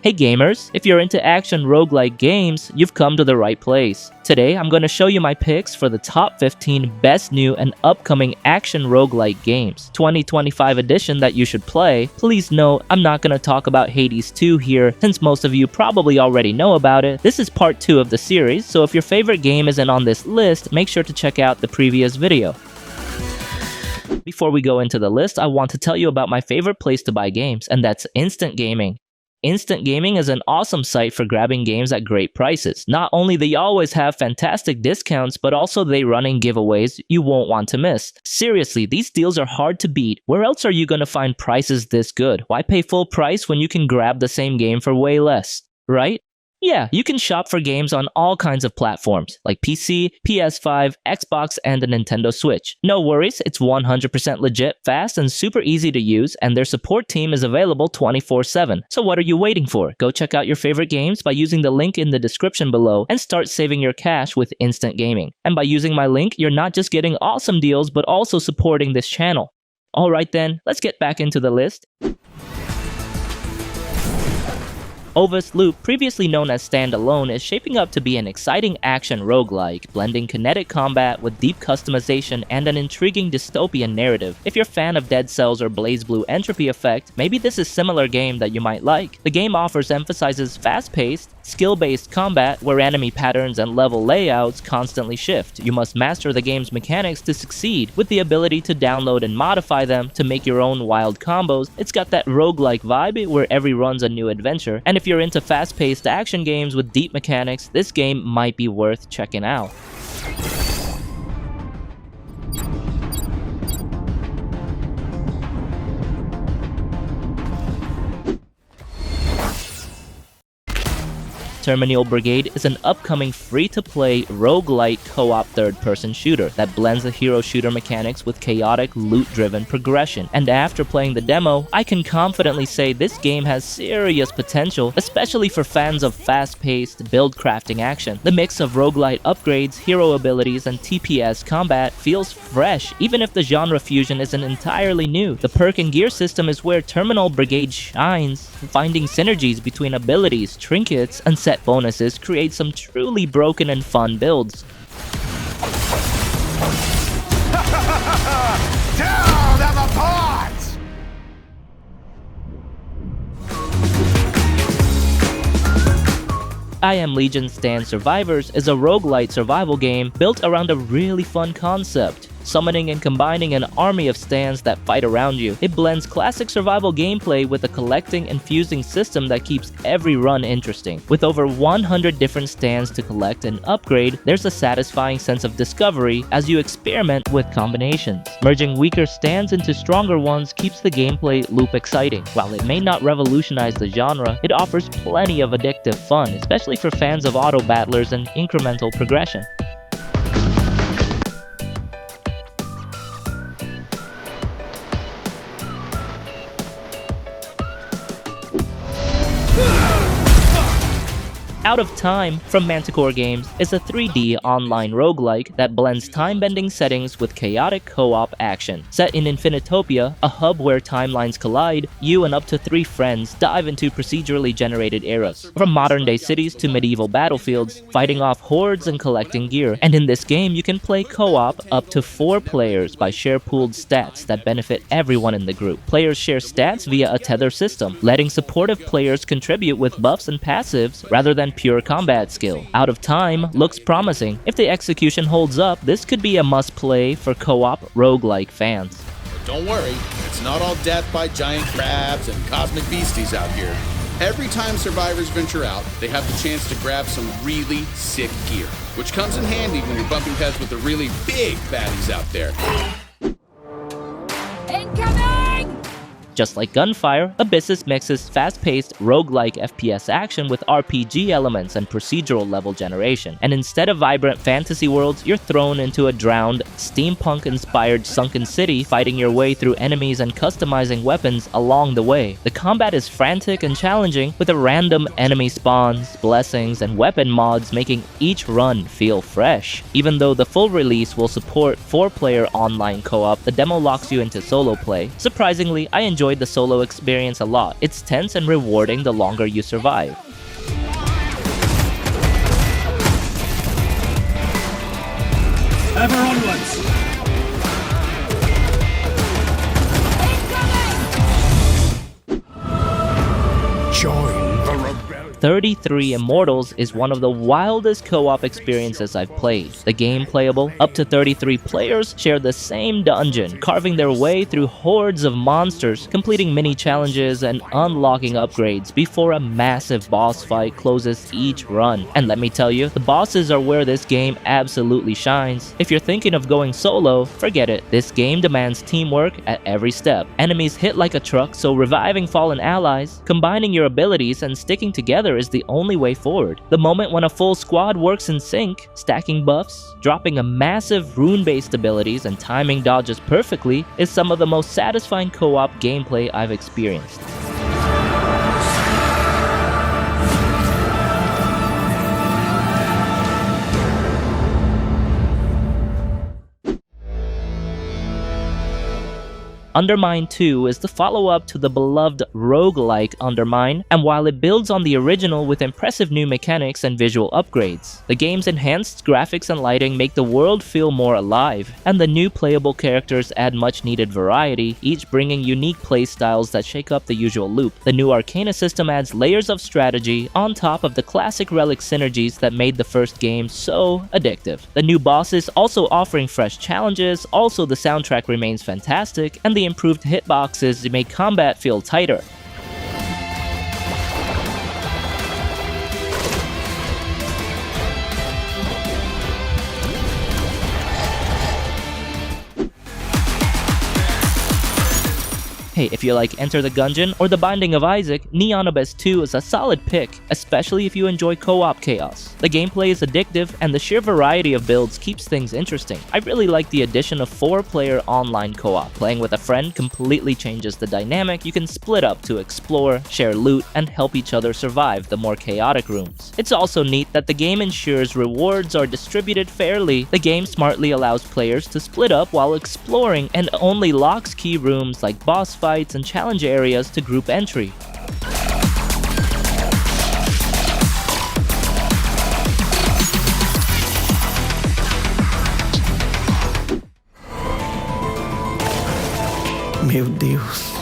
Hey gamers, if you're into action roguelike games, you've come to the right place. Today, I'm going to show you my picks for the top 15 best new and upcoming action roguelike games, 2025 edition that you should play. Please note, I'm not going to talk about Hades 2 here, since most of you probably already know about it. This is part 2 of the series, so if your favorite game isn't on this list, make sure to check out the previous video. Before we go into the list, I want to tell you about my favorite place to buy games, and that's Instant Gaming. Instant Gaming is an awesome site for grabbing games at great prices. Not only they always have fantastic discounts, but also they running giveaways you won't want to miss. Seriously, these deals are hard to beat. Where else are you gonna find prices this good? Why pay full price when you can grab the same game for way less, right? Yeah, you can shop for games on all kinds of platforms, like PC, PS5, Xbox, and the Nintendo Switch. No worries, it's 100% legit, fast, and super easy to use, and their support team is available 24/7. So what are you waiting for? Go check out your favorite games by using the link in the description below, and start saving your cash with Instant Gaming. And by using my link, you're not just getting awesome deals, but also supporting this channel. Alright then, let's get back into the list. OVIS Loop, previously known as Standalone, is shaping up to be an exciting action roguelike, blending kinetic combat with deep customization and an intriguing dystopian narrative. If you're a fan of Dead Cells or BlazBlue Entropy Effect, maybe this is a similar game that you might like. The game emphasizes fast-paced, skill-based combat where enemy patterns and level layouts constantly shift. You must master the game's mechanics to succeed, with the ability to download and modify them to make your own wild combos. It's got that roguelike vibe where every run's a new adventure, and if you're into fast-paced action games with deep mechanics, this game might be worth checking out. Terminull Brigade is an upcoming free-to-play roguelite co-op third-person shooter that blends the hero shooter mechanics with chaotic loot-driven progression. And after playing the demo, I can confidently say this game has serious potential, especially for fans of fast-paced build-crafting action. The mix of roguelite upgrades, hero abilities, and TPS combat feels fresh, even if the genre fusion isn't entirely new. The perk and gear system is where Terminull Brigade shines, finding synergies between abilities, trinkets, and set bonuses create some truly broken and fun builds. Down on the pods! I Am Legion Stand Survivors is a roguelite survival game built around a really fun concept, summoning and combining an army of stands that fight around you. It blends classic survival gameplay with a collecting and fusing system that keeps every run interesting. With over 100 different stands to collect and upgrade, there's a satisfying sense of discovery as you experiment with combinations. Merging weaker stands into stronger ones keeps the gameplay loop exciting. While it may not revolutionize the genre, it offers plenty of addictive fun, especially for fans of auto battlers and incremental progression. Out of Time from Manticore Games is a 3D online roguelike that blends time-bending settings with chaotic co-op action. Set in Infinitopia, a hub where timelines collide, you and up to 3 friends dive into procedurally generated eras, from modern-day cities to medieval battlefields, fighting off hordes and collecting gear. And in this game, you can play co-op up to 4 players by share pooled stats that benefit everyone in the group. Players share stats via a tether system, letting supportive players contribute with buffs and passives rather than pure combat skill. Out of Time looks promising. If the execution holds up, this could be a must-play for co-op roguelike fans. But don't worry, it's not all death by giant crabs and cosmic beasties out here. Every time survivors venture out, they have the chance to grab some really sick gear, which comes in handy when you're bumping heads with the really big baddies out there. Incoming! Just like Gunfire, Abyssus mixes fast-paced, roguelike FPS action with RPG elements and procedural level generation. And instead of vibrant fantasy worlds, you're thrown into a drowned, steampunk-inspired sunken city, fighting your way through enemies and customizing weapons along the way. The combat is frantic and challenging, with a random enemy spawns, blessings, and weapon mods making each run feel fresh. Even though the full release will support 4-player online co-op, the demo locks you into solo play. Surprisingly, I enjoyed enjoyed the solo experience a lot. It's tense and rewarding the longer you survive. Ever onwards! Join the rebellion. 33 Immortals is one of the wildest co-op experiences I've played. The game playable, up to 33 players share the same dungeon, carving their way through hordes of monsters, completing mini challenges and unlocking upgrades before a massive boss fight closes each run. And let me tell you, the bosses are where this game absolutely shines. If you're thinking of going solo, forget it. This game demands teamwork at every step. Enemies hit like a truck, so reviving fallen allies, combining your abilities and sticking together is the only way forward. The moment when a full squad works in sync, stacking buffs, dropping a massive rune-based abilities, and timing dodges perfectly is some of the most satisfying co-op gameplay I've experienced. UnderMine 2 is the follow-up to the beloved roguelike UnderMine, and while it builds on the original with impressive new mechanics and visual upgrades, the game's enhanced graphics and lighting make the world feel more alive, and the new playable characters add much-needed variety, each bringing unique playstyles that shake up the usual loop. The new Arcana system adds layers of strategy on top of the classic relic synergies that made the first game so addictive. The new bosses also offering fresh challenges, also the soundtrack remains fantastic, and the improved hitboxes make combat feel tighter. Hey, if you like Enter the Gungeon or The Binding of Isaac, Neon Abyss 2 is a solid pick, especially if you enjoy co-op chaos. The gameplay is addictive, and the sheer variety of builds keeps things interesting. I really like the addition of 4-player online co-op. Playing with a friend completely changes the dynamic. You can split up to explore, share loot, and help each other survive the more chaotic rooms. It's also neat that the game ensures rewards are distributed fairly. The game smartly allows players to split up while exploring and only locks key rooms like boss fights and challenge areas to group entry. Meu Deus.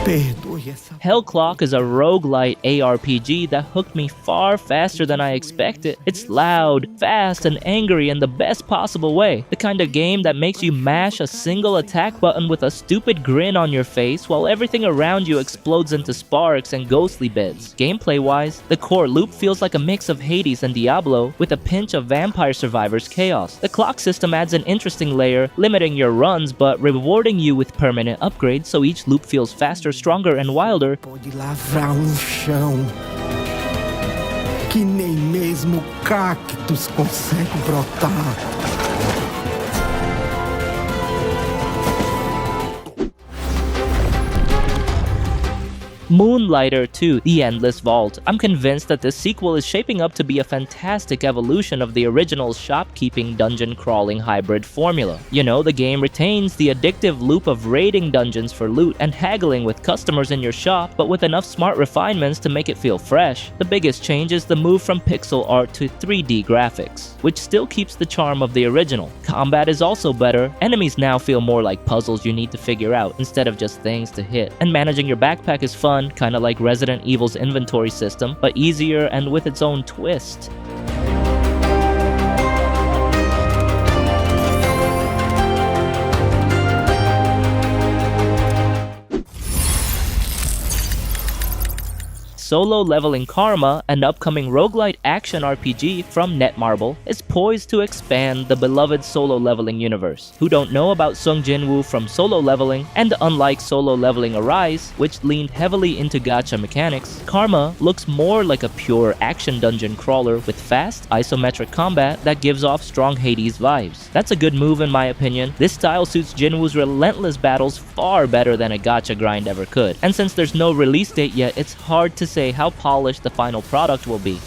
Perdoe essa. Hellclock is a roguelite ARPG that hooked me far faster than I expected. It's loud, fast, and angry in the best possible way. The kind of game that makes you mash a single attack button with a stupid grin on your face while everything around you explodes into sparks and ghostly bits. Gameplay-wise, the core loop feels like a mix of Hades and Diablo with a pinch of Vampire Survivors chaos. The clock system adds an interesting layer, limiting your runs but rewarding you with permanent upgrades, so each loop feels faster, stronger, and wilder. Pode lavrar chão que nem mesmo cactos consegue brotar. Moonlighter 2, The Endless Vault. I'm convinced that this sequel is shaping up to be a fantastic evolution of the original shopkeeping dungeon crawling hybrid formula. You know, the game retains the addictive loop of raiding dungeons for loot and haggling with customers in your shop, but with enough smart refinements to make it feel fresh. The biggest change is the move from pixel art to 3D graphics, which still keeps the charm of the original. Combat is also better. Enemies now feel more like puzzles you need to figure out instead of just things to hit. And managing your backpack is fun, kinda like Resident Evil's inventory system, but easier and with its own twist. Solo leveling Karma, an upcoming roguelite action RPG from Netmarble, is poised to expand the beloved solo leveling universe. Who don't know about Sung Jin-woo from Solo Leveling? And unlike Solo Leveling Arise, which leaned heavily into gacha mechanics, Karma looks more like a pure action dungeon crawler with fast, isometric combat that gives off strong Hades vibes. That's a good move in my opinion. This style suits Jin-woo's relentless battles far better than a gacha grind ever could. And since there's no release date yet, it's hard to say how polished the final product will be.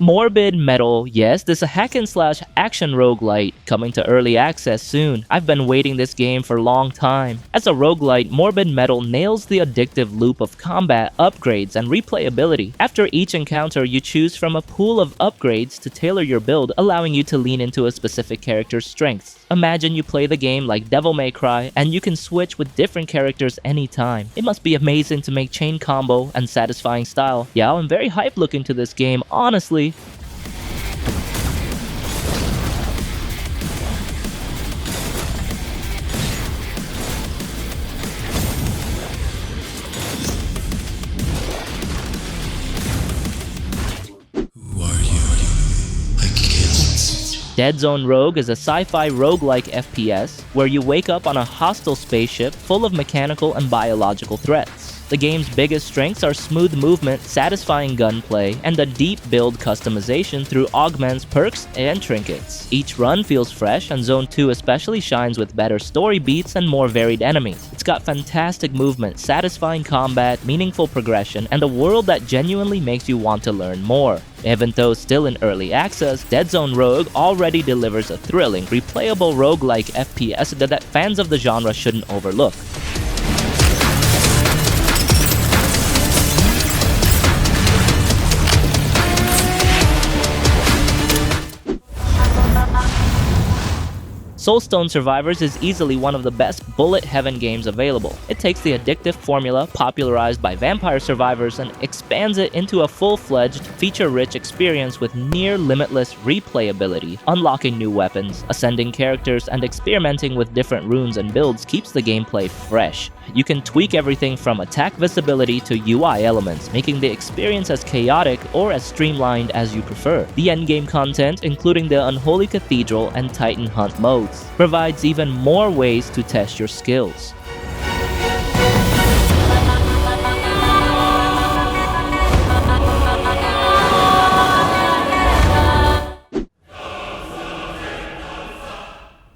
Morbid Metal, yes, this is a hack and slash action roguelite coming to early access soon. I've been waiting this game for a long time. As a roguelite, Morbid Metal nails the addictive loop of combat, upgrades, and replayability. After each encounter, you choose from a pool of upgrades to tailor your build, allowing you to lean into a specific character's strengths. Imagine you play the game like Devil May Cry, and you can switch with different characters anytime. It must be amazing to make chain combo and satisfying style. Yeah, I'm very hyped looking to this game, honestly. Deadzone Rogue is a sci-fi roguelike FPS where you wake up on a hostile spaceship full of mechanical and biological threats. The game's biggest strengths are smooth movement, satisfying gunplay, and a deep build customization through augments, perks, and trinkets. Each run feels fresh, and Zone 2 especially shines with better story beats and more varied enemies. It's got fantastic movement, satisfying combat, meaningful progression, and a world that genuinely makes you want to learn more. Even though still in early access, Deadzone Rogue already delivers a thrilling, replayable roguelike FPS that fans of the genre shouldn't overlook. Soulstone Survivors is easily one of the best bullet heaven games available. It takes the addictive formula popularized by Vampire Survivors and expands it into a full-fledged, feature-rich experience with near-limitless replayability. Unlocking new weapons, ascending characters, and experimenting with different runes and builds keeps the gameplay fresh. You can tweak everything from attack visibility to UI elements, making the experience as chaotic or as streamlined as you prefer. The endgame content, including the Unholy Cathedral and Titan Hunt modes, provides even more ways to test your skills.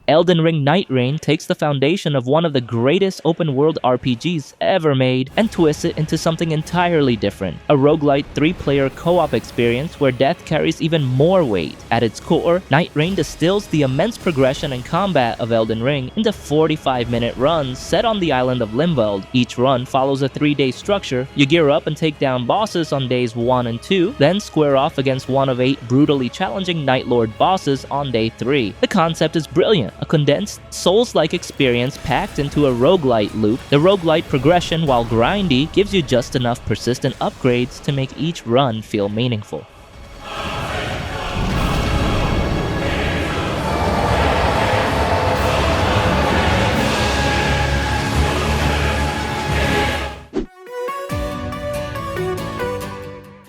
Elden Ring Nightreign takes the foundation of one of the greatest open-world RPGs ever made and twists it into something entirely different. A roguelite 3-player co-op experience where death carries even more weight. At its core, Nightreign distills the immense progression and combat of Elden Ring into 45-minute runs set on the island of Limveld. Each run follows a 3-day structure. You gear up and take down bosses on days 1 and 2, then square off against one of 8 brutally challenging Night Lord bosses on day 3. The concept is brilliant. A condensed, Souls-like experience packed into a roguelite loop. The roguelite progression, while grindy, gives you just enough persistent upgrades to make each run feel meaningful.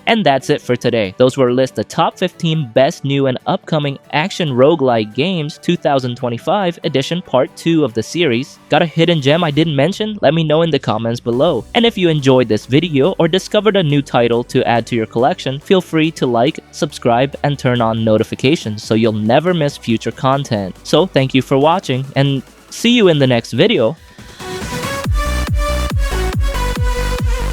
And that's it for today. Those were a list of top 15 best new and upcoming action roguelike games 2025 edition part 2 of the series. Got a hidden gem I didn't mention? Let me know in the comments below. And if you enjoyed this video or discovered a new title to add to your collection, feel free to like, subscribe, and turn on notifications so you'll never miss future content. So thank you for watching, and see you in the next video.